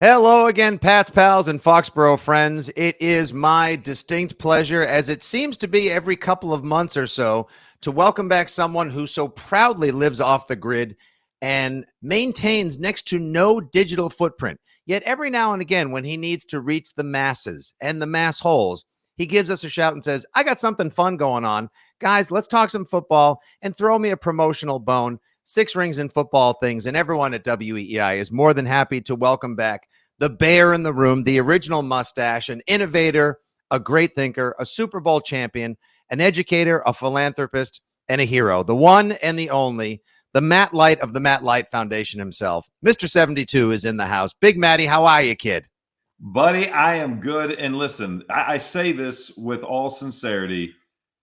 Hello again, Pats, pals, and Foxborough friends. It is my distinct pleasure, as it seems to be every couple of months or so, to welcome back someone who so proudly lives off the grid and maintains next to no digital footprint. Yet every now and again, when he needs to reach the masses and the mass holes, he gives us a shout and says, I got something fun going on. Guys, let's talk some football and throw me a promotional bone. Six Rings and Football Things, and everyone at WEEI is more than happy to welcome back the bear in the room, the original mustache, an innovator, a great thinker, a Super Bowl champion, an educator, a philanthropist, and a hero. The one and the only, the Matt Light of the Matt Light Foundation himself. Mr. 72 is in the house. Big Matty, how are you, kid? Buddy, I am good. And listen, I say this with all sincerity.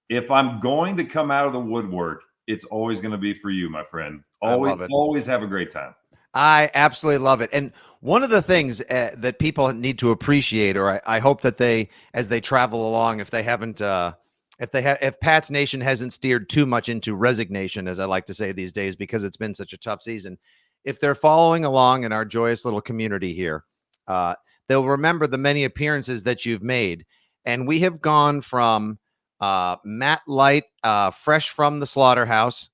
If I'm going to come out of the woodwork, it's always going to be for you, my friend. Always have a great time. I absolutely love it. And one of the things that people need to appreciate, or I hope that they, as they travel along, if they haven't, if Pats Nation hasn't steered too much into resignation, as I like to say these days, because it's been such a tough season, if they're following along in our joyous little community here, they'll remember the many appearances that you've made. And we have gone from Matt Light, fresh from the slaughterhouse.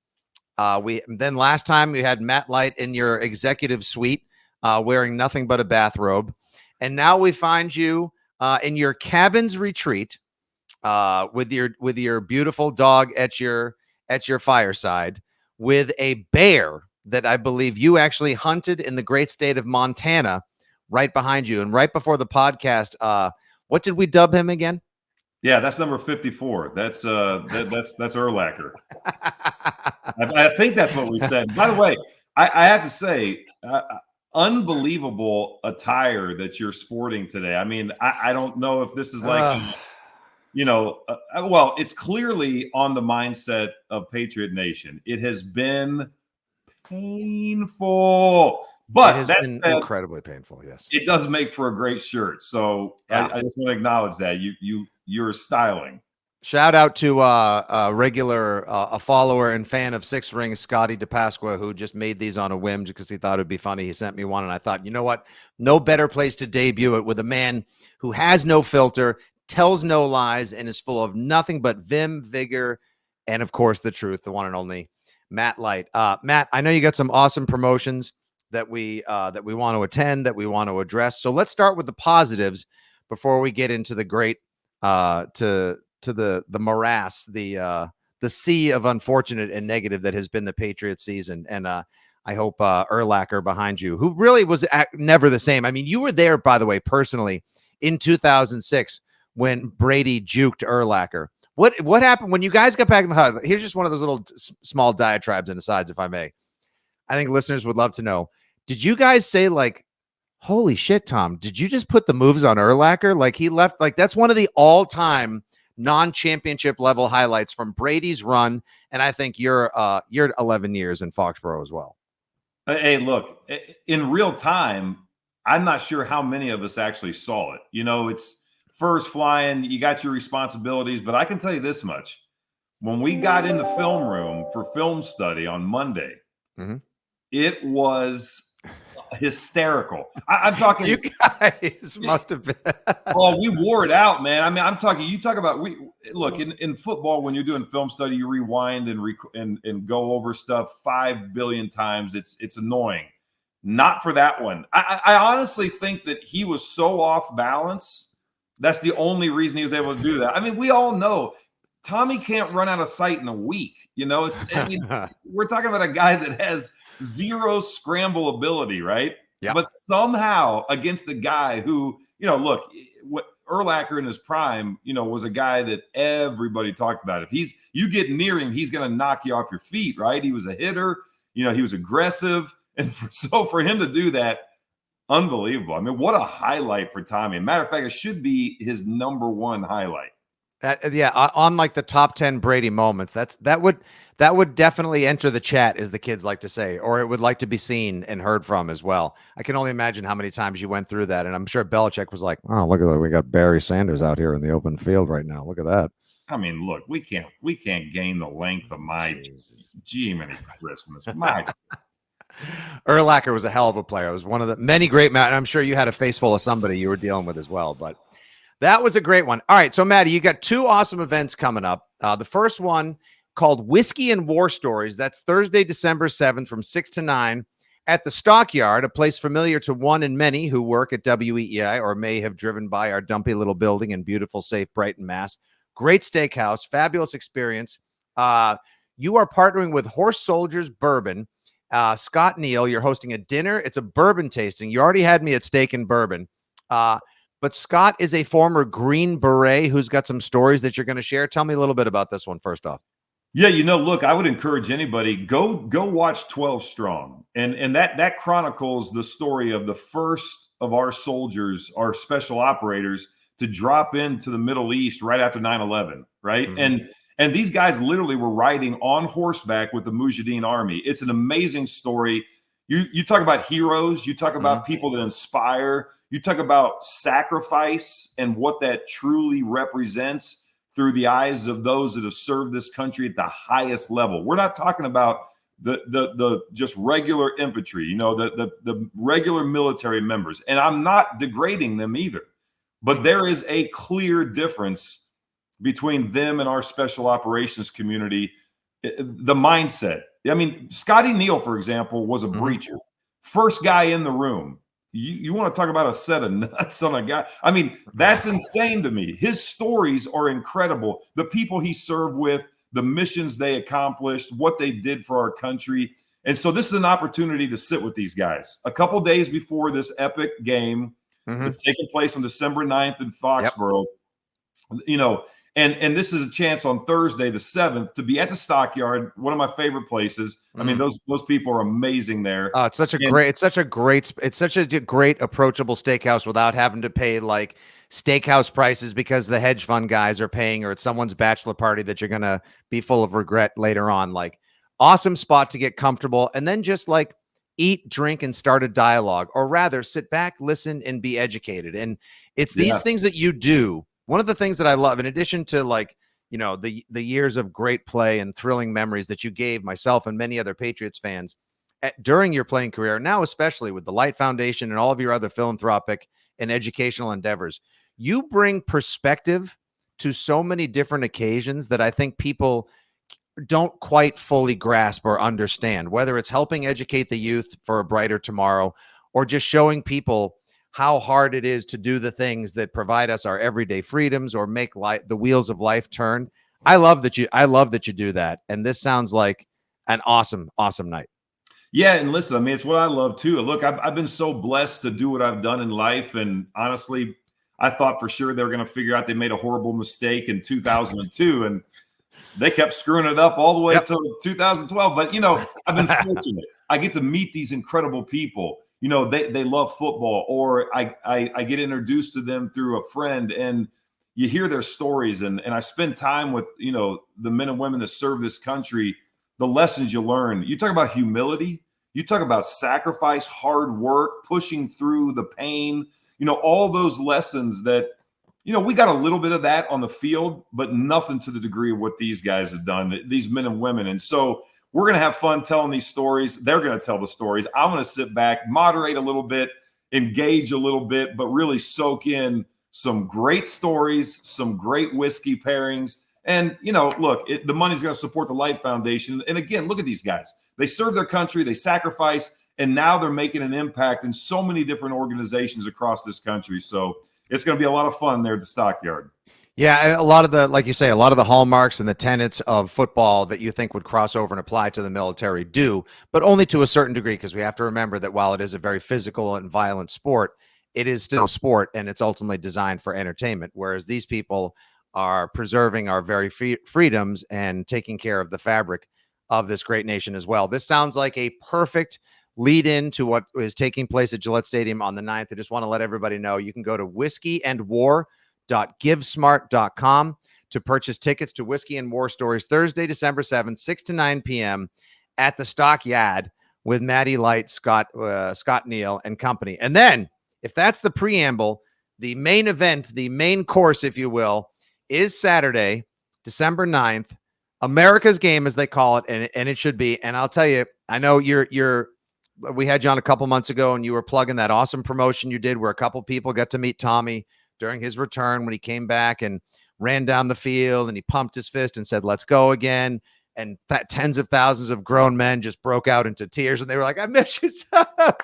Then last time we had Matt Light in your executive suite, wearing nothing but a bathrobe, and now we find you in your cabin's retreat with your beautiful dog at your fireside, with a bear that I believe you actually hunted in the great state of Montana, right behind you. And right before the podcast, what did we dub him again? Yeah, that's number 54. That's Urlacher. I think that's what we said. By the way, I have to say, unbelievable attire that you're sporting today. I mean, I don't know if this is like, well, it's clearly on the mindset of Patriot Nation. It has been painful, but it has been incredibly painful. Yes, it does make for a great shirt. So yeah. I just want to acknowledge that you're styling. Shout out to a regular, a follower and fan of Six Rings, Scotty DePasqua, who just made these on a whim because he thought it'd be funny. He sent me one, and I thought, you know what? No better place to debut it with a man who has no filter, tells no lies, and is full of nothing but vim, vigor, and of course the truth. The one and only Matt Light. Matt, I know you got some awesome promotions that we want to attend, that we want to address. So let's start with the positives before we get into the great to the morass, the sea of unfortunate and negative that has been the Patriots season. And I hope Urlacher behind you, who really was never the same. I mean, you were there, by the way, personally in 2006 when Brady juked Urlacher. What happened when you guys got back in the hug? Here's just one of those little small diatribes and asides, if I may. I think listeners would love to know. Did you guys say, like, holy shit, Tom, did you just put the moves on Urlacher? Like, he left, like, that's one of the all-time non-championship level highlights from Brady's run. And I think you're 11 years in Foxborough as well. Hey, look, in real time, I'm not sure how many of us actually saw it. You know, it's first flying, you got your responsibilities, but I can tell you this much. When we got in the film room for film study on Monday, it was hysterical. I'm talking. You guys must have been. Oh, we wore it out, man. I mean, I'm talking. You talk about look in football when you're doing film study, you rewind and go over stuff 5 billion times. It's annoying. Not for that one. I honestly think that he was so off balance. That's the only reason he was able to do that. I mean, we all know Tommy can't run out of sight in a week. You know, we're talking about a guy that has zero scramble ability, right? Yeah. But somehow against a guy who, look, Urlacher in his prime, was a guy that everybody talked about. If you get near him, he's going to knock you off your feet, right? He was a hitter, he was aggressive. And for him to do that, unbelievable. I mean, what a highlight for Tommy. Matter of fact, it should be his number one highlight. On like the top 10 Brady moments, that would definitely enter the chat, as the kids like to say, or it would like to be seen and heard from as well. I can only imagine how many times you went through that, and I'm sure Belichick was like, "Oh, look at that, we got Barry Sanders out here in the open field right now. Look at that." I mean, look, we can't gain the length of my Jiminy Christmas. My Urlacher was a hell of a player. It was one of the many great Matt. I'm sure you had a face full of somebody you were dealing with as well, but that was a great one. All right. So, Maddie, you got two awesome events coming up. The first one called Whiskey and War Stories. That's Thursday, December 7th from 6 to 9 at the Stockyard, a place familiar to one and many who work at WEEI or may have driven by our dumpy little building in beautiful, safe Brighton, Mass. Great steakhouse, fabulous experience. You are partnering with Horse Soldiers Bourbon. Scott Neal, you're hosting a dinner. It's a bourbon tasting. You already had me at steak and bourbon. But Scott is a former Green Beret who's got some stories that you're going to share. Tell me a little bit about this one first off. Yeah, look, I would encourage anybody go watch 12 Strong, and that chronicles the story of the first of our soldiers, our special operators, to drop into the Middle East right after 9/11, right? Mm-hmm. And these guys literally were riding on horseback with the Mujahideen army. It's an amazing story. You talk about heroes, you talk about people that inspire, you talk about sacrifice and what that truly represents through the eyes of those that have served this country at the highest level. We're not talking about the just regular infantry, the regular military members. And I'm not degrading them either. But there is a clear difference between them and our special operations community. The mindset. I mean, Scotty Neal, for example, was a breacher. First guy in the room. You want to talk about a set of nuts on a guy? I mean, that's insane to me. His stories are incredible. The people he served with, the missions they accomplished, what they did for our country. And so this is an opportunity to sit with these guys. A couple days before this epic game that's taking place on December 9th in Foxborough, And this is a chance on Thursday, the 7th, to be at the Stockyard, one of my favorite places. I mean, those people are amazing there. It's such a great, approachable steakhouse without having to pay like steakhouse prices because the hedge fund guys are paying, or it's someone's bachelor party that you're gonna be full of regret later on. Like, awesome spot to get comfortable and then just like eat, drink, and start a dialogue, or rather, sit back, listen, and be educated. And it's these things that you do. One of the things that I love, in addition to like, the years of great play and thrilling memories that you gave myself and many other Patriots fans during your playing career, now especially with the Light Foundation and all of your other philanthropic and educational endeavors, you bring perspective to so many different occasions that I think people don't quite fully grasp or understand, whether it's helping educate the youth for a brighter tomorrow or just showing people how hard it is to do the things that provide us our everyday freedoms or make the wheels of life turn. I love that you do that. And this sounds like an awesome, awesome night. Yeah. And listen, I mean, it's what I love too. Look, I've been so blessed to do what I've done in life. And honestly, I thought for sure they were going to figure out they made a horrible mistake in 2002. And they kept screwing it up all the way to 2012. But, I've been fortunate. I get to meet these incredible people. They love football, or I get introduced to them through a friend, and you hear their stories. And I spend time with, the men and women that serve this country, the lessons you learn. You talk about humility. You talk about sacrifice, hard work, pushing through the pain, all those lessons that, we got a little bit of that on the field, but nothing to the degree of what these guys have done, these men and women. And so we're going to have fun telling these stories. They're going to tell the stories. I'm going to sit back, moderate a little bit, engage a little bit, but really soak in some great stories, some great whiskey pairings. And, look, the money's going to support the Light Foundation. And again, look at these guys. They serve their country, they sacrifice, and now they're making an impact in so many different organizations across this country. So it's going to be a lot of fun there at the Stockyard. Yeah, a lot of the hallmarks and the tenets of football that you think would cross over and apply to the military do, but only to a certain degree, because we have to remember that while it is a very physical and violent sport, it is still sport, and it's ultimately designed for entertainment, whereas these people are preserving our very freedoms and taking care of the fabric of this great nation as well. This sounds like a perfect lead in to what is taking place at Gillette Stadium on the 9th. I just want to let everybody know you can go to whiskeyandwar.givesmart.com to purchase tickets to Whiskey and War Stories Thursday, December 7th, 6 to 9 p.m. at the Stockyard with Maddie Light, Scott Neal, and company. And then, if that's the preamble, the main event, the main course, if you will, is Saturday, December 9th, America's game, as they call it, and it should be. And I'll tell you, I know you're we had you on a couple months ago, and you were plugging that awesome promotion you did where a couple people got to meet Tommy during his return when he came back and ran down the field and he pumped his fist and said, "Let's go again." And that tens of thousands of grown men just broke out into tears, and they were like, "I miss you so much.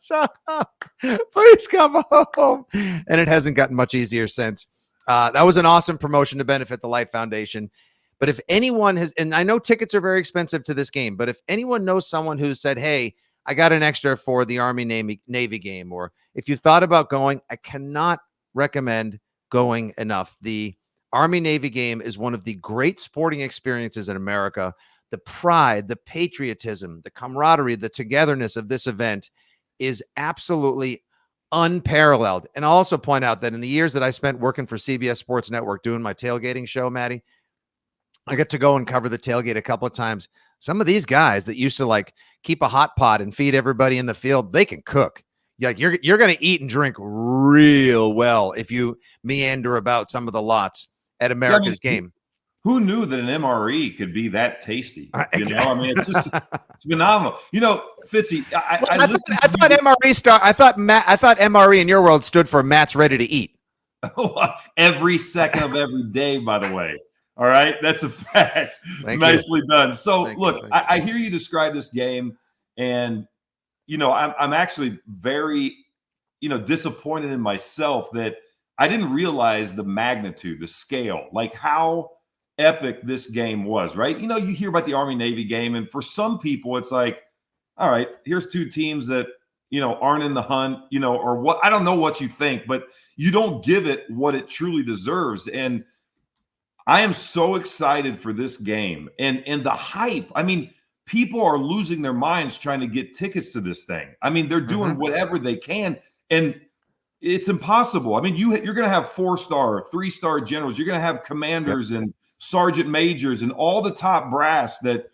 Shut up. Please come home." And it hasn't gotten much easier since. That was an awesome promotion to benefit the Light Foundation. But if anyone has, and I know tickets are very expensive to this game, but if anyone knows someone who said, "Hey, I got an extra for the Army Navy game," or if you've thought about going, I cannot recommend going enough. The Army Navy game is one of the great sporting experiences in America. The pride, the patriotism, the camaraderie, the togetherness of this event is absolutely unparalleled. And I'll also point out that in the years that I spent working for CBS Sports Network doing my tailgating show, Maddie, I got to go and cover the tailgate a couple of times. Some of these guys that used to like keep a hot pot and feed everybody in the field, they can cook. Like you're going to eat and drink real well if you meander about some of the lots at America's game. Who knew that an MRE could be that tasty? You know, I mean, it's just it's phenomenal. You know, Fitzy, I thought MRE in your world stood for Matt's ready to eat. Every second of every day, by the way. All right, that's a fact. Nicely done. So, look, I hear you describe this game, and you know, I'm actually very, you know, disappointed in myself that I didn't realize the magnitude, the scale, like how epic this game was, right? You know, you hear about the Army-Navy game, and for some people, it's like, all right, here's two teams that, you know, aren't in the hunt, you know, or what, I don't know what you think, but you don't give it what it truly deserves. And I am so excited for this game and the hype. I mean, people are losing their minds trying to get tickets to this thing. I mean, they're doing whatever they can, and it's impossible. I mean, you're going to have 4-star, 3-star generals. You're going to have commanders and sergeant majors and all the top brass that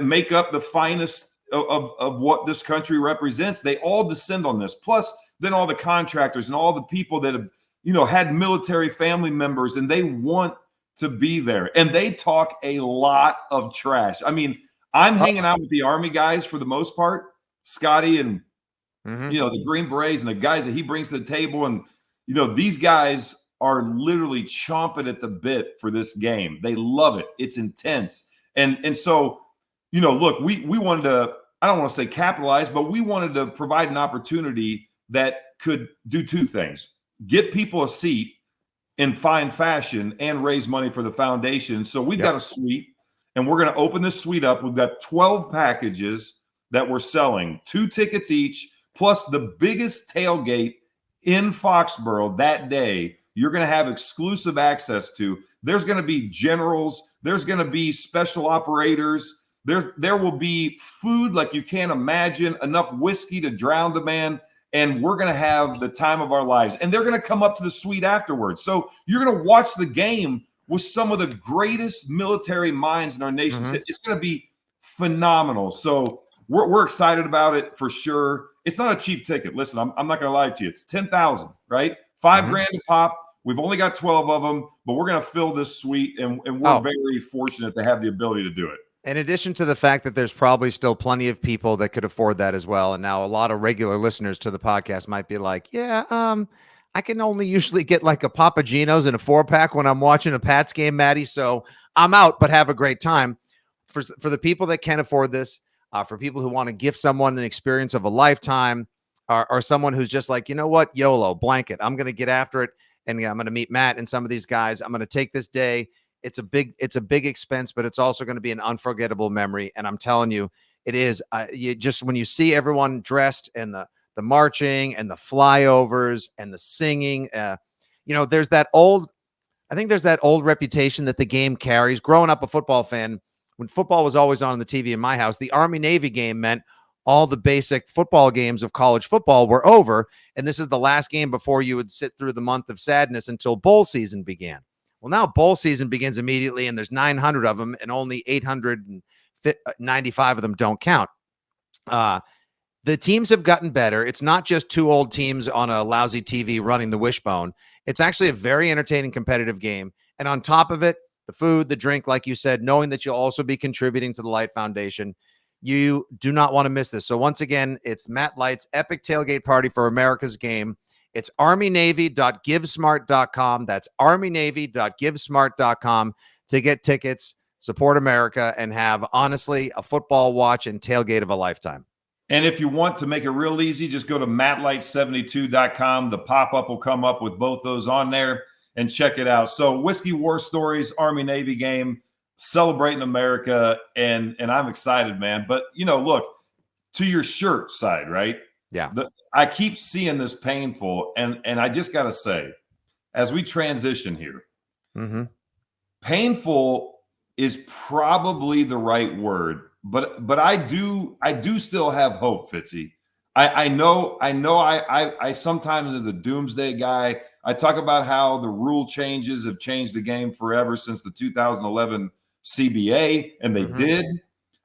make up the finest of what this country represents. They all descend on this. Plus, then all the contractors and all the people that have, you know, had military family members, and they want to be there. And they talk a lot of trash. I mean, I'm hanging out with the Army guys for the most part, Scotty and you know, the Green Berets and the guys that he brings to the table. And, you know, these guys are literally chomping at the bit for this game. They love it. It's intense. And so, you know, look, we wanted to, I don't want to say capitalize, but we wanted to provide an opportunity that could do two things: get people a seat in fine fashion and raise money for the foundation. So we've got a suite, and we're going to open this suite up. We've got 12 packages that we're selling, 2 tickets each, plus the biggest tailgate in Foxborough that day. You're going to have exclusive access to. There's going to be generals. There's going to be special operators. There will be food like you can't imagine, enough whiskey to drown the man. And we're going to have the time of our lives. And they're going to come up to the suite afterwards. So you're going to watch the game with some of the greatest military minds in our nation. It's going to be phenomenal. So we're excited about it for sure. It's not a cheap ticket. Listen, I'm not going to lie to you. It's $10,000, right? $5,000 a pop. We've only got 12 of them, but we're going to fill this suite, and we're very fortunate to have the ability to do it. In addition to the fact that there's probably still plenty of people that could afford that as well. And now a lot of regular listeners to the podcast might be like, yeah, I can only usually get like a Papa Gino's and a 4-pack when I'm watching a Pats game, Maddie. So I'm out, but have a great time. For the people that can afford this, for people who want to gift someone an experience of a lifetime, or someone who's just like, you know what, YOLO, blanket, I'm going to get after it. And I'm going to meet Matt and some of these guys. I'm going to take this day. It's a big expense, but it's also going to be an unforgettable memory. And I'm telling you, it is. You just, when you see everyone dressed and the marching and the flyovers and the singing, you know, there's that old reputation that the game carries. Growing up a football fan, when football was always on the TV in my house, the Army-Navy game meant all the basic football games of college football were over. And this is the last game before you would sit through the month of sadness until bowl season began. Well, now bowl season begins immediately, and there's 900 of them, and only 895 of them don't count. The teams have gotten better. It's not just 2 old teams on a lousy TV running the wishbone. It's actually a very entertaining, competitive game. And on top of it, the food, the drink, like you said, knowing that you'll also be contributing to the Light Foundation, You do not want to miss this. So once again, it's Matt Light's epic tailgate party for America's game. It's armynavy.givesmart.com. That's armynavy.givesmart.com to get tickets, support America, and have, honestly, a football watch and tailgate of a lifetime. And if you want to make it real easy, just go to mattlight72.com. The pop-up will come up with both those on there, and check it out. So Whiskey War Stories, Army-Navy game, celebrating America, and I'm excited, man. But, look, to your shirt side, right? Yeah. I keep seeing this painful, and I just got to say, as we transition here, painful is probably the right word. But I do still have hope, Fitzy. I know I sometimes am the doomsday guy. I talk about how the rule changes have changed the game forever since the 2011 CBA, and they did.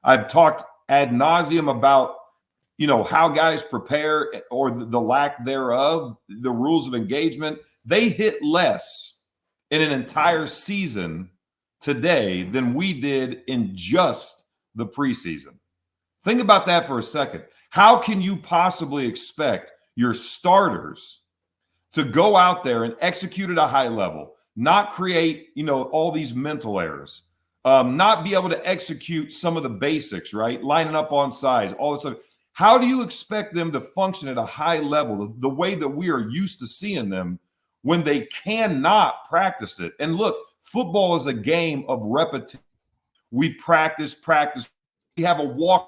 I've talked ad nauseum about how guys prepare or the lack thereof, the rules of engagement. They hit less in an entire season today than we did in just the preseason. Think about that for a second. How can you possibly expect your starters to go out there and execute at a high level, not create, all these mental errors, not be able to execute some of the basics, right? Lining up on sides, all this stuff. How do you expect them to function at a high level, the way that we are used to seeing them, when they cannot practice it? And look, football is a game of repetition. We practice. We have a walkthrough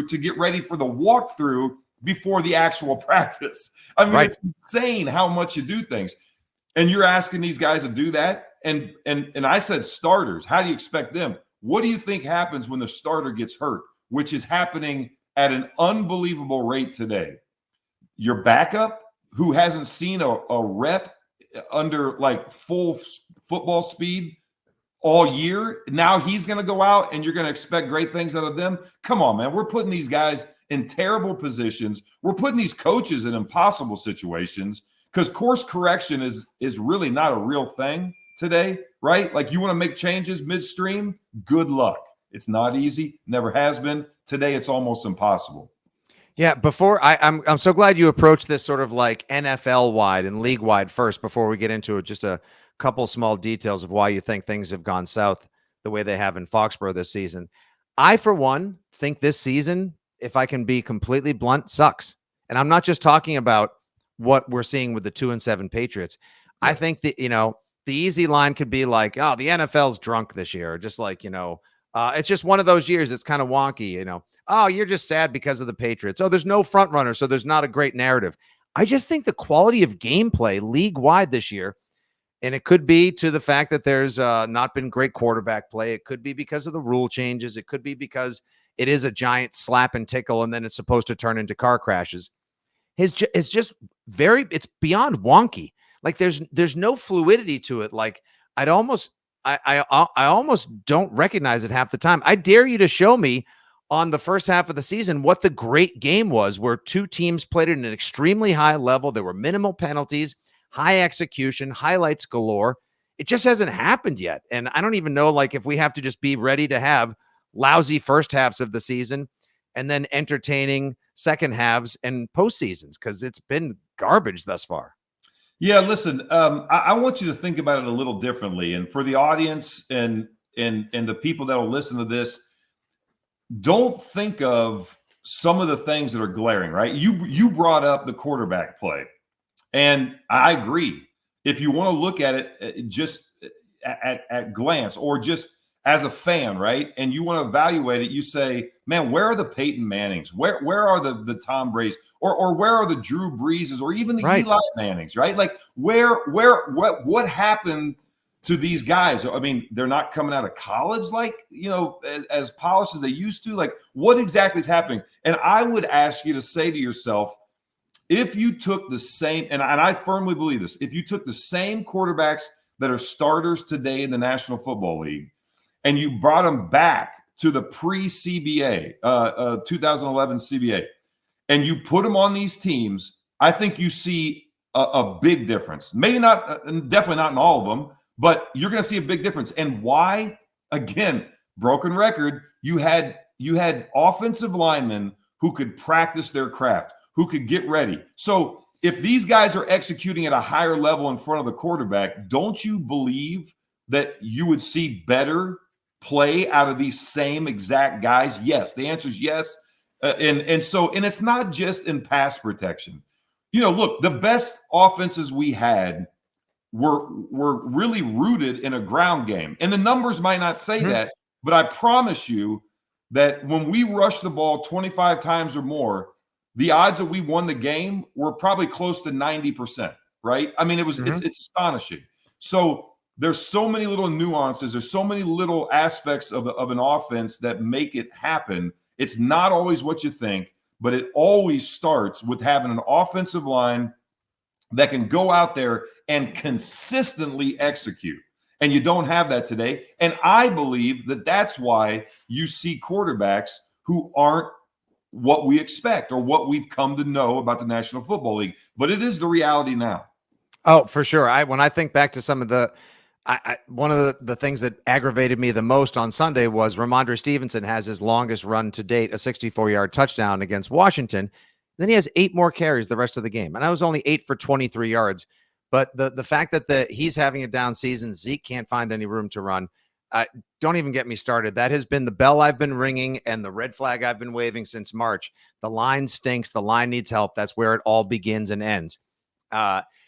to get ready for the walkthrough before the actual practice. I mean, It's insane how much you do things. And you're asking these guys to do that. And I said starters. How do you expect them? What do you think happens when the starter gets hurt, which is happening at an unbelievable rate today? Your backup, who hasn't seen a rep under like full football speed all year, now he's going to go out and you're going to expect great things out of them? Come on, man. We're putting these guys in terrible positions. We're putting these coaches in impossible situations because course correction is really not a real thing today, right? Like, you want to make changes midstream, good luck. It's not easy, never has been. Today, it's almost impossible. Yeah, before I'm so glad you approached this sort of like NFL wide and league wide first before we get into it. Just a couple small details of why you think things have gone south the way they have in Foxborough this season. I, for one, think this season, if I can be completely blunt, sucks. And I'm not just talking about what we're seeing with the 2-7 Patriots. Yeah. I think that, the easy line could be like, oh, the NFL's drunk this year. Just like, it's just one of those years. It's kind of wonky, Oh, you're just sad because of the Patriots. Oh, there's no front runner, so there's not a great narrative. I just think the quality of gameplay league-wide this year, and it could be to the fact that there's not been great quarterback play. It could be because of the rule changes. It could be because it is a giant slap and tickle, and then it's supposed to turn into car crashes. It's just it's beyond wonky. Like there's no fluidity to it. Like I almost don't recognize it half the time. I dare you to show me on the first half of the season what the great game was, where two teams played at an extremely high level. There were minimal penalties, high execution, highlights galore. It just hasn't happened yet. And I don't even know, like, if we have to just be ready to have lousy first halves of the season and then entertaining second halves and postseasons, because it's been garbage thus far. Yeah, listen, I want you to think about it a little differently. And for the audience and the people that will listen to this, don't think of some of the things that are glaring, right? You brought up the quarterback play, and I agree. If you want to look at it just at glance, or just as a fan, right, and you want to evaluate it, you say, man, where are the Peyton Mannings? Where are the Tom Brady's? Or where are the Drew Breeses, or even the Eli Mannings, right? Like what happened to these guys? I mean, they're not coming out of college like, as polished as they used to. Like, what exactly is happening? And I would ask you to say to yourself, if you took the same, and I firmly believe this, if you took the same quarterbacks that are starters today in the National Football League and you brought them back to the pre-CBA, 2011 CBA, and you put them on these teams, I think you see a big difference. Maybe not, definitely not in all of them, but you're going to see a big difference. And why? Again, broken record, you had offensive linemen who could practice their craft, who could get ready. So if these guys are executing at a higher level in front of the quarterback, don't you believe that you would see better play out of these same exact guys? Yes. The answer is yes. And it's not just in pass protection. Look, the best offenses we had were really rooted in a ground game. And the numbers might not say that, but I promise you that when we rushed the ball 25 times or more, the odds that we won the game were probably close to 90%, right? I mean, it's astonishing. So there's so many little nuances, there's so many little aspects of an offense that make it happen. It's not always what you think, but it always starts with having an offensive line that can go out there and consistently execute. And you don't have that today. And I believe that that's why you see quarterbacks who aren't what we expect or what we've come to know about the National Football League. But it is the reality now. Oh, for sure. When I think back to some of the one of the things that aggravated me the most on Sunday was Ramondre Stevenson has his longest run to date, a 64-yard touchdown against Washington. Then he has 8 more carries the rest of the game. And I was only 8 for 23 yards. But the fact that he's having a down season, Zeke can't find any room to run. Don't even get me started. That has been the bell I've been ringing and the red flag I've been waving since March. The line stinks. The line needs help. That's where it all begins and ends.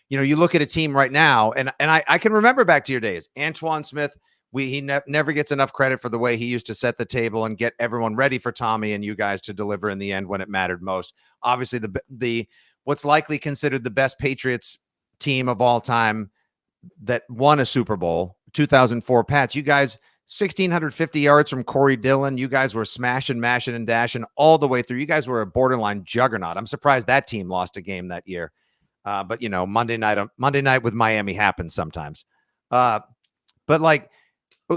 You look at a team right now, and I can remember back to your days. Antoine Smith, he never gets enough credit for the way he used to set the table and get everyone ready for Tommy and you guys to deliver in the end when it mattered most. Obviously, the what's likely considered the best Patriots team of all time that won a Super Bowl, 2004 Pats. You guys, 1,650 yards from Corey Dillon. You guys were smashing, mashing, and dashing all the way through. You guys were a borderline juggernaut. I'm surprised that team lost a game that year. But Monday night with Miami happens sometimes. But like,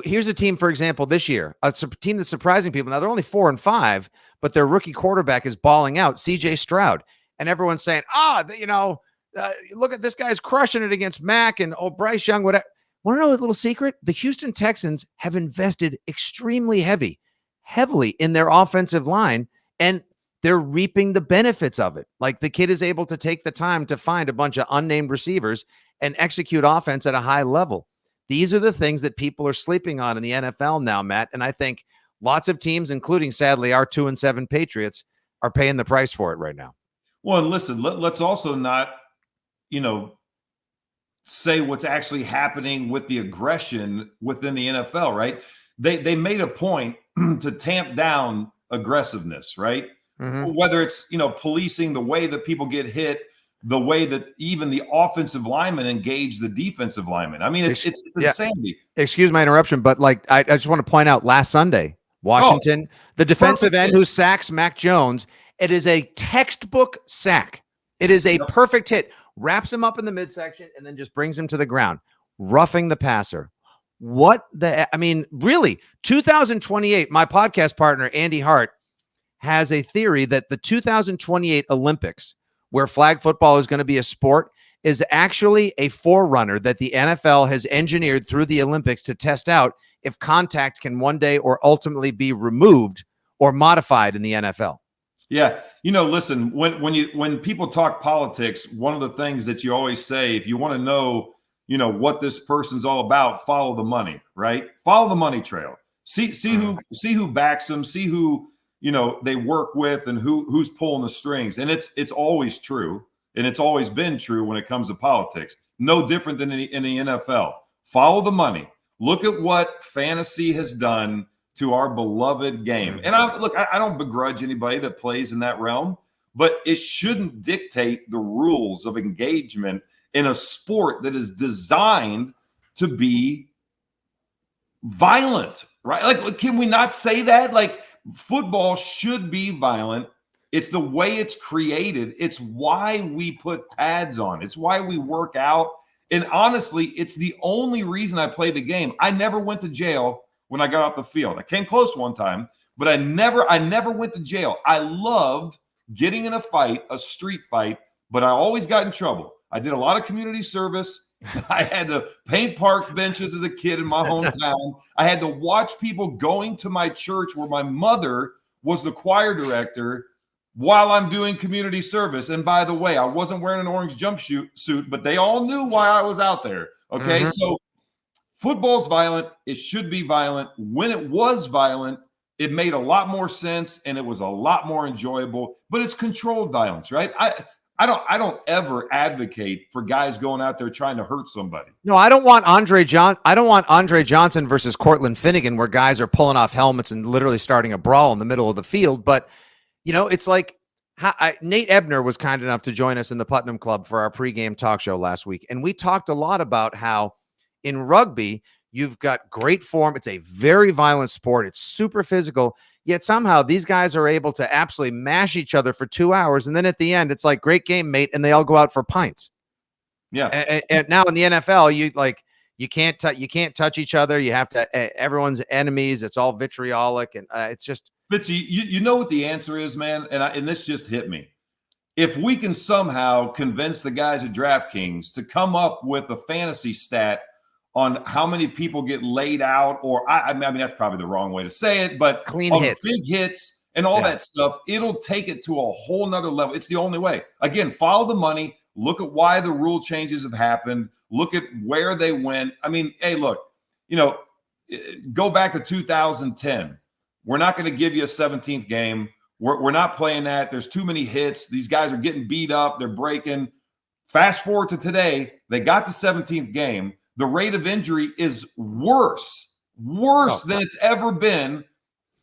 here's a team, for example, this year, a team that's surprising people. Now they're only 4-5, but their rookie quarterback is balling out, CJ Stroud, and everyone's saying, look at this guy's crushing it against Mac and Bryce Young. Whatever. Want to know a little secret? The Houston Texans have invested extremely heavily in their offensive line, and they're reaping the benefits of it. Like, the kid is able to take the time to find a bunch of unnamed receivers and execute offense at a high level. These are the things that people are sleeping on in the NFL now, Matt. And I think lots of teams, including sadly our 2-7 Patriots, are paying the price for it right now. Well, and listen, let's also not, say what's actually happening with the aggression within the NFL, right? They made a point to tamp down aggressiveness, right? Mm-hmm. Whether it's, policing the way that people get hit, the way that even the offensive linemen engage the defensive linemen. I mean, it's insanity. Excuse my interruption, but like, I just want to point out last Sunday, Washington, the defensive end who sacks Mac Jones, it is a textbook sack. It is a perfect hit. Wraps him up in the midsection and then just brings him to the ground, roughing the passer. Really, 2028, my podcast partner, Andy Hart, has a theory that the 2028 Olympics, where flag football is going to be a sport, is actually a forerunner that the NFL has engineered through the Olympics to test out if contact can one day or ultimately be removed or modified in the NFL. Yeah. Listen, when people talk politics, one of the things that you always say, if you want to know, what this person's all about, follow the money, right? Follow the money trail. See who backs them, see who, they work with and who's pulling the strings. And it's always true. And it's always been true when it comes to politics. No different than in the NFL. Follow the money. Look at what fantasy has done to our beloved game. And I don't begrudge anybody that plays in that realm, but it shouldn't dictate the rules of engagement in a sport that is designed to be violent, right? Like, can we not say that? Like, football should be violent. It's the way it's created. It's why we put pads on. It's why we work out. And honestly, it's the only reason I play the game. I never went to jail when I got off the field. I came close one time, but I never went to jail. I loved getting in a fight, a street fight, but I always got in trouble. I did a lot of community service, I had to paint park benches as a kid in my hometown. I had to watch people going to my church where my mother was the choir director while I'm doing community service. And by the way, I wasn't wearing an orange jumpsuit, but they all knew why I was out there. Okay. Mm-hmm. So football's violent. It should be violent. When it was violent, it made a lot more sense and it was a lot more enjoyable, but it's controlled violence, right? I don't ever advocate for guys going out there trying to hurt somebody. No, I don't want Andre Johnson versus Cortland Finnegan, where guys are pulling off helmets and literally starting a brawl in the middle of the field. But it's like Nate Ebner was kind enough to join us in the Putnam Club for our pregame talk show last week, and we talked a lot about how in rugby you've got great form. It's a very violent sport. It's super physical. Yet somehow these guys are able to absolutely mash each other for 2 hours. And then at the end, it's like, great game, mate. And they all go out for pints. Yeah. And now in the NFL, you can't touch each other. You have to, everyone's enemies. It's all vitriolic. And it's just. Fitzy, you know what the answer is, man? And this just hit me. If we can somehow convince the guys at DraftKings to come up with a fantasy stat on how many people get laid out, or I mean, that's probably the wrong way to say it, but clean hits, big hits and all that stuff, it'll take it to a whole nother level. It's the only way. Again, follow the money, look at why the rule changes have happened, look at where they went. I mean, hey, look, go back to 2010. We're not going to give you a 17th game. We're not playing that. There's too many hits. These guys are getting beat up. They're breaking. Fast forward to today, they got the 17th game. The rate of injury is worse than it's ever been,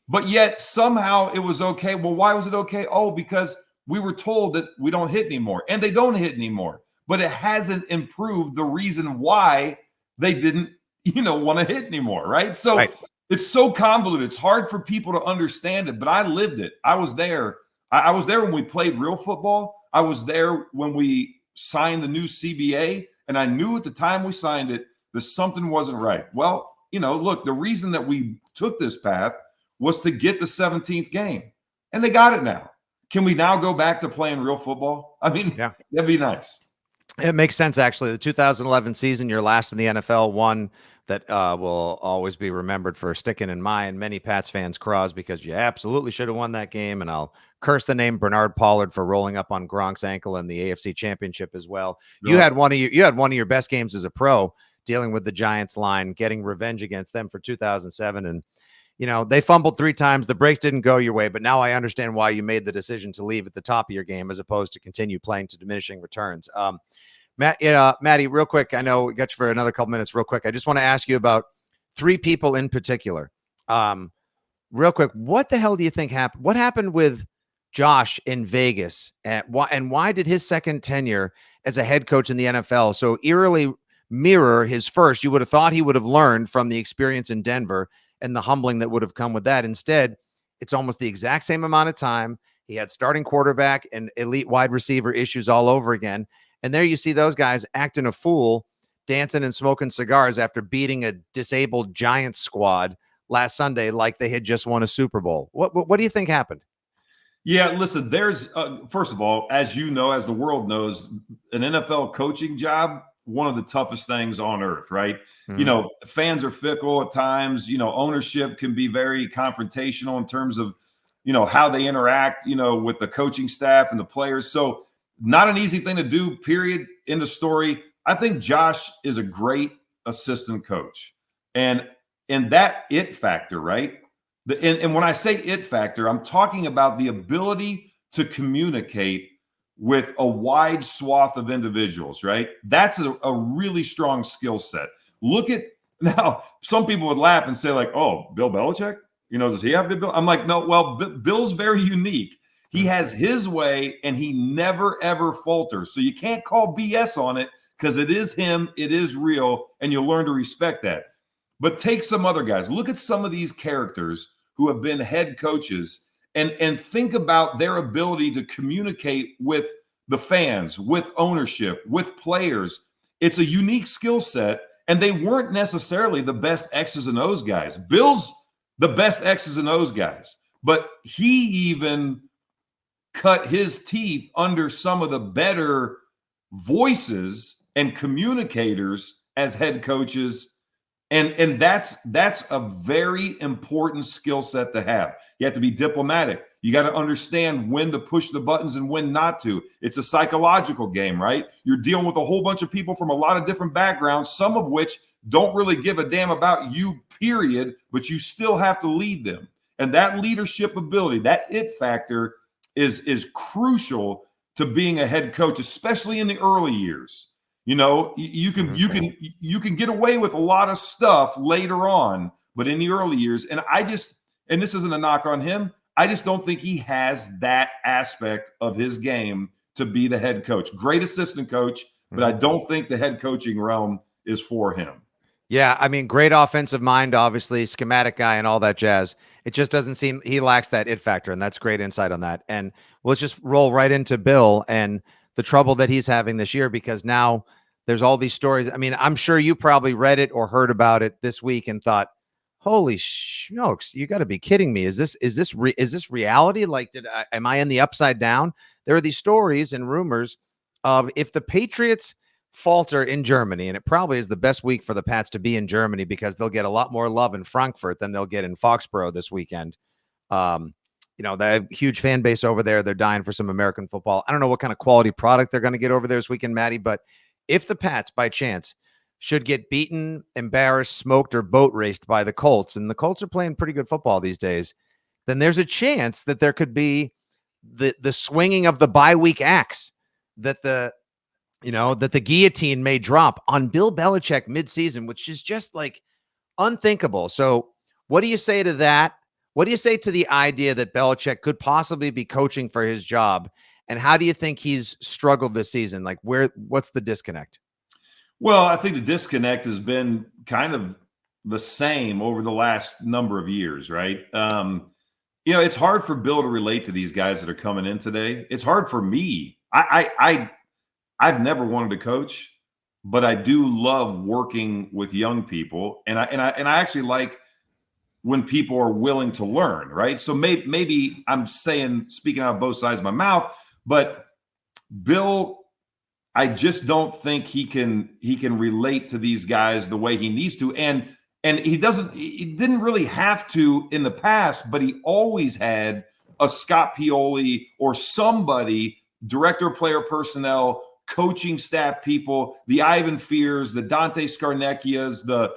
but yet somehow it was okay. Well, why was it okay? Oh, because we were told that we don't hit anymore, and they don't hit anymore, but it hasn't improved the reason why they didn't, want to hit anymore, right? So It's so convoluted. It's hard for people to understand it, but I lived it. I was there. I was there when we played real football. I was there when we signed the new CBA. And I knew at the time we signed it that something wasn't right. Well, look, the reason that we took this path was to get the 17th game. And they got it now. Can we now go back to playing real football? I mean, that'd be nice. It makes sense, actually. The 2011 season, your last in the NFL, one that will always be remembered for sticking in many Pats fans' craws, because you absolutely should have won that game. And I'll curse the name Bernard Pollard for rolling up on Gronk's ankle in the AFC Championship as well. You had one of your best games as a pro, dealing with the Giants line, getting revenge against them for 2007. And they fumbled 3 times. The breaks didn't go your way, but now I understand why you made the decision to leave at the top of your game as opposed to continue playing to diminishing returns. Matty, real quick, I know we got you for another couple minutes. Real quick, I just want to ask you about 3 people in particular. Real quick, what the hell do you think happened? What happened with Josh in Vegas, and why did his second tenure as a head coach in the NFL so eerily mirror his first? You would have thought he would have learned from the experience in Denver and the humbling that would have come with that. Instead, it's almost the exact same amount of time. He had starting quarterback and elite wide receiver issues all over again. And there you see those guys acting a fool, dancing and smoking cigars after beating a disabled Giants squad last Sunday like they had just won a Super Bowl. What do you think happened? Yeah, listen, there's, first of all, as you know, as the world knows, an NFL coaching job, one of the toughest things on earth, right? Mm-hmm. Fans are fickle at times. Ownership can be very confrontational in terms of, how they interact, with the coaching staff and the players. So not an easy thing to do, period. End of story. I think Josh is a great assistant coach. And that it factor, right? And when I say it factor, I'm talking about the ability to communicate with a wide swath of individuals, right? That's a really strong skill set. Look at, now, some people would laugh and say like, oh, Bill Belichick? Does he have the Bill? I'm like, no, well, Bill's very unique. He has his way and he never, ever falters. So you can't call BS on it because it is him, it is real, and you'll learn to respect that. But take some other guys. Look at some of these characters who have been head coaches and think about their ability to communicate with the fans, with ownership, with players. It's a unique skill set, and they weren't necessarily the best X's and O's guys. Bill's the best X's and O's guys, but he even cut his teeth under some of the better voices and communicators as head coaches. And that's a very important skill set to have. You have to be diplomatic. You got to understand when to push the buttons and when not to. It's a psychological game, right? You're dealing with a whole bunch of people from a lot of different backgrounds, some of which don't really give a damn about you, period, but you still have to lead them. And that leadership ability, that it factor is crucial to being a head coach, especially in the early years. You know, you can get away with a lot of stuff later on, but in the early years, and this isn't a knock on him, I just don't think he has that aspect of his game to be the head coach. Great assistant coach, but I don't think the head coaching realm is for him. Yeah, I mean, great offensive mind, obviously, schematic guy and all that jazz. It just doesn't seem he lacks that it factor, and that's great insight on that. And let's just roll right into Bill and the trouble that he's having this year, because now there's all these stories. I mean, I'm sure you probably read it or heard about it this week and thought, "Holy smokes, you got to be kidding me! Is this reality? Like, am I in the upside down?" There are these stories and rumors of if the Patriots falter in Germany, and it probably is the best week for the Pats to be in Germany because they'll get a lot more love in Frankfurt than they'll get in Foxborough this weekend. They have a huge fan base over there. They're dying for some American football. I don't know what kind of quality product they're going to get over there this weekend, Maddie, but if the Pats, by chance, should get beaten, embarrassed, smoked, or boat raced by the Colts, and the Colts are playing pretty good football these days, then there's a chance that there could be the swinging of the bye week axe, that the guillotine may drop on Bill Belichick midseason, which is just like unthinkable. So what do you say to that? What do you say to the idea that Belichick could possibly be coaching for his job? And how do you think he's struggled this season? Like, what's the disconnect? Well, I think the disconnect has been kind of the same over the last number of years, right? It's hard for Bill to relate to these guys that are coming in today. It's hard for me. I've never wanted to coach, but I do love working with young people, and I actually like when people are willing to learn, right? So maybe I'm speaking out of both sides of my mouth, but Bill, I just don't think he can relate to these guys the way he needs to, and he didn't really have to in the past, but he always had a Scott Pioli or somebody, director of player personnel, coaching staff people, the Ivan Fears, the Dante Scarnecchias, the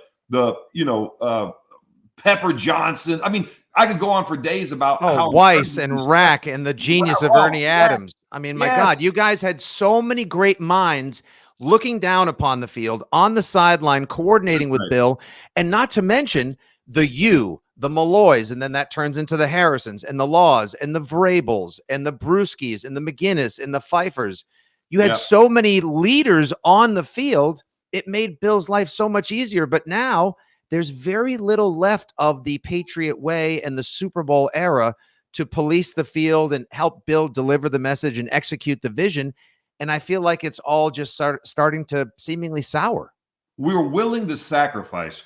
Pepper Johnson. I mean, I could go on for days about how Weiss and Rack and the genius of Ernie Adams. I mean, my God, you guys had so many great minds looking down upon the field, on the sideline, coordinating with Bill, and not to mention the Malloys, and then that turns into the Harrisons and the Laws and the Vrabels and the Brewskis and the McGinnis and the Pfeiffers. You had so many leaders on the field. It made Bill's life so much easier. But now there's very little left of the Patriot way and the Super Bowl era to police the field and help Bill deliver the message and execute the vision. And I feel like it's all just starting to seemingly sour. We were willing to sacrifice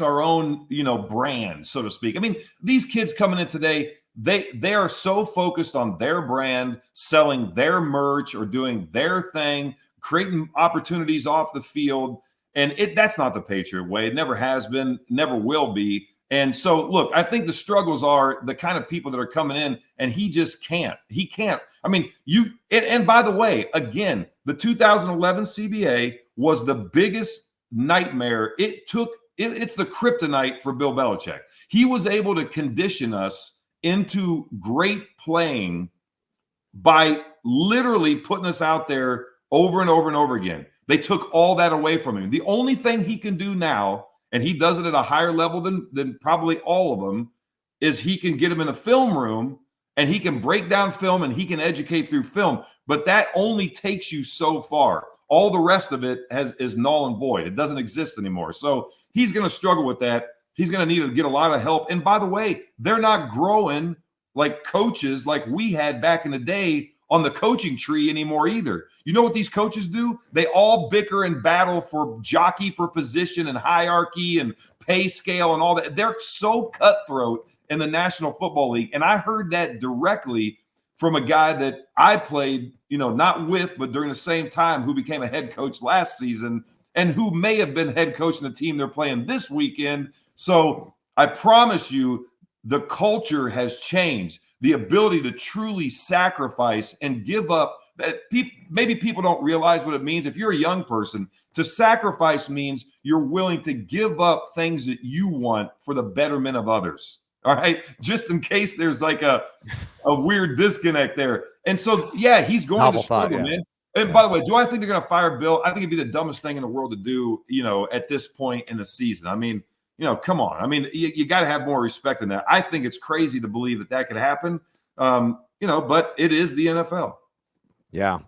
our own, brand, so to speak. I mean, these kids coming in today, they are so focused on their brand, selling their merch or doing their thing, creating opportunities off the field. And that's not the Patriot way. It never has been, never will be. And so, look, I think the struggles are the kind of people that are coming in, and he just can't. He can't. I mean, and by the way, again, the 2011 CBA was the biggest nightmare. It's the kryptonite for Bill Belichick. He was able to condition us into great playing by literally putting us out there over and over and over again. They took all that away from him. The only thing he can do now, and he does it at a higher level than probably all of them, is he can get him in a film room and he can break down film and he can educate through film. But that only takes you so far. All the rest of it is null and void. It doesn't exist anymore. So he's going to struggle with that. He's going to need to get a lot of help. And by the way, they're not growing like coaches like we had back in the day on the coaching tree anymore either. You know what these coaches do? They all bicker and battle for jockey for position and hierarchy and pay scale and all that. They're so cutthroat in the National Football League. And I heard that directly from a guy that I played, not with, but during the same time, who became a head coach last season and who may have been head coach in the team they're playing this weekend. So I promise you, the culture has changed. The ability to truly sacrifice and give up. Maybe people don't realize what it means. If you're a young person, to sacrifice means you're willing to give up things that you want for the betterment of others. All right. Just in case there's like a weird disconnect there. And so, yeah, he's going to struggle, man. And by the way, do I think they're going to fire Bill? I think it'd be the dumbest thing in the world to do, at this point in the season. I mean, come on. I mean, you got to have more respect than that. I think it's crazy to believe that could happen. But it is the NFL. Yeah.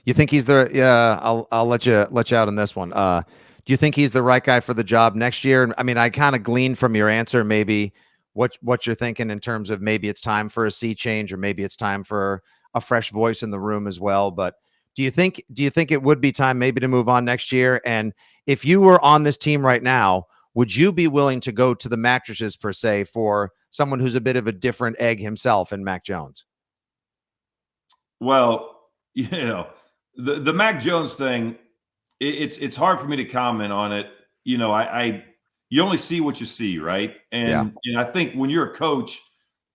You think he's the? Yeah. I'll let you out on this one. Do you think he's the right guy for the job next year? I mean, I kind of gleaned from your answer maybe what you're thinking in terms of maybe it's time for a sea change, or maybe it's time for a fresh voice in the room as well. But do you think it would be time maybe to move on next year? And if you were on this team right now, would you be willing to go to the mattresses per se for someone who's a bit of a different egg himself in Mac Jones? Well, the Mac Jones thing, it's hard for me to comment on it. You only see what you see, right? And I think when you're a coach,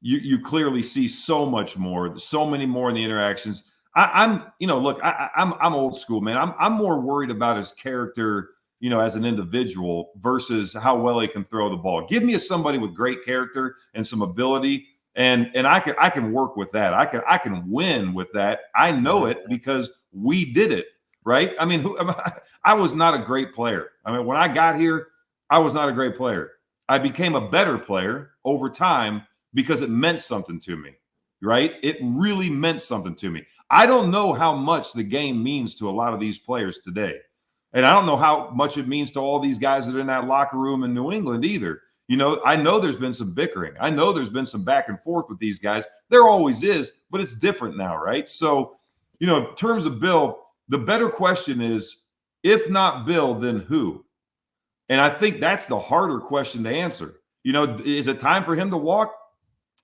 you clearly see so much more, so many more in the interactions. I'm old school, man. I'm more worried about his character, as an individual versus how well he can throw the ball. Give me somebody with great character and some ability, and I can work with that. I can win with that. I know it because we did it, right? I mean, I was not a great player. I mean, when I got here, I was not a great player. I became a better player over time because it meant something to me, right? It really meant something to me. I don't know how much the game means to a lot of these players today. And I don't know how much it means to all these guys that are in that locker room in New England either. I know there's been some bickering. I know there's been some back and forth with these guys. There always is, but it's different now, right? So, in terms of Bill, the better question is, if not Bill, then who? And I think that's the harder question to answer. Is it time for him to walk?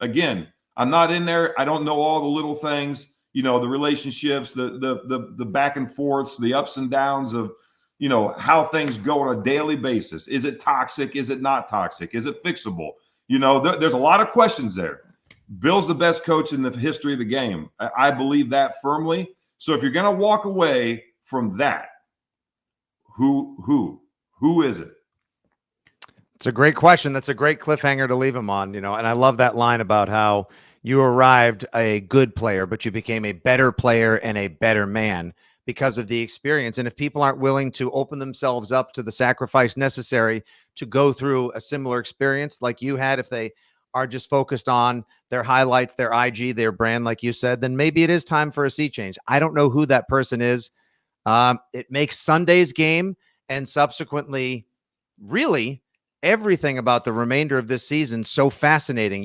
Again, I'm not in there. I don't know all the little things, the relationships, the back and forths, the ups and downs of, how things go on a daily basis. Is it toxic? Is it not toxic? Is it fixable? There's a lot of questions there. Bill's the best coach in the history of the game. I believe that firmly. So if you're going to walk away from that, who is it? It's a great question. That's a great cliffhanger to leave him on, and I love that line about how you arrived a good player, but you became a better player and a better man because of the experience. And if people aren't willing to open themselves up to the sacrifice necessary to go through a similar experience like you had, if they are just focused on their highlights, their IG, their brand, like you said, then maybe it is time for a sea change. I don't know who that person is. It makes Sunday's game and subsequently really everything about the remainder of this season so fascinating.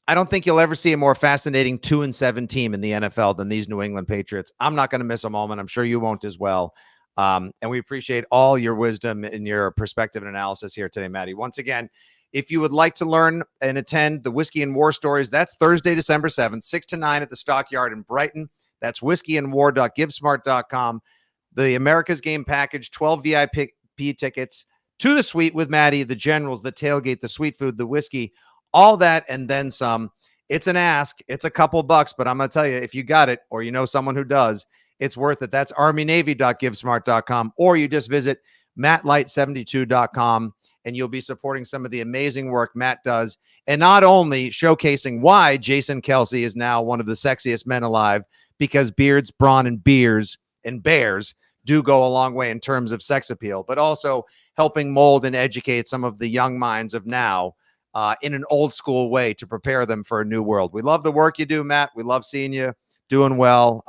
I don't think you'll ever see a more fascinating 2-7 team in the NFL than these New England Patriots. I'm not going to miss a moment. I'm sure you won't as well. And we appreciate all your wisdom and your perspective and analysis here today, Maddie. Once again, if you would like to learn and attend the Whiskey and War Stories, that's Thursday, December 7th, 6 to 9 at the Stockyard in Brighton. That's whiskeyandwar.givesmart.com. The America's Game package, 12 VIP tickets to the suite with Maddie, the generals, the tailgate, the sweet food, the whiskey, all that, and then some. It's an ask. It's a couple bucks, but I'm going to tell you, if you got it or you know someone who does, it's worth it. That's armynavy.givesmart.com, or you just visit mattlight72.com, and you'll be supporting some of the amazing work Matt does, and not only showcasing why Jason Kelce is now one of the sexiest men alive, because beards, brawn, and beers and bears do go a long way in terms of sex appeal, but also helping mold and educate some of the young minds of now in an old school way to prepare them for a new world. We love the work you do, Matt. We love seeing you doing well.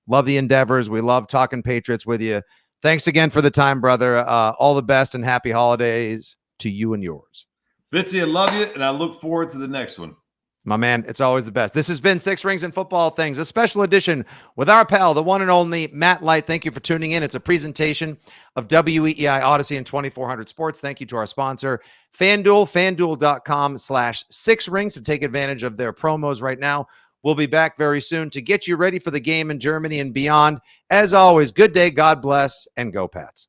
Love the endeavors. We love talking Patriots with you. Thanks again for the time, brother. All the best and happy holidays to you and yours. Fitzy, I love you, and I look forward to the next one. My man, it's always the best. This has been Six Rings and Football Things, a special edition with our pal, the one and only Matt Light. Thank you for tuning in. It's a presentation of WEEI Odyssey and 2400 Sports. Thank you to our sponsor, FanDuel, fanduel.com/6rings to take advantage of their promos right now. We'll be back very soon to get you ready for the game in Germany and beyond. As always, good day, God bless, and go Pats.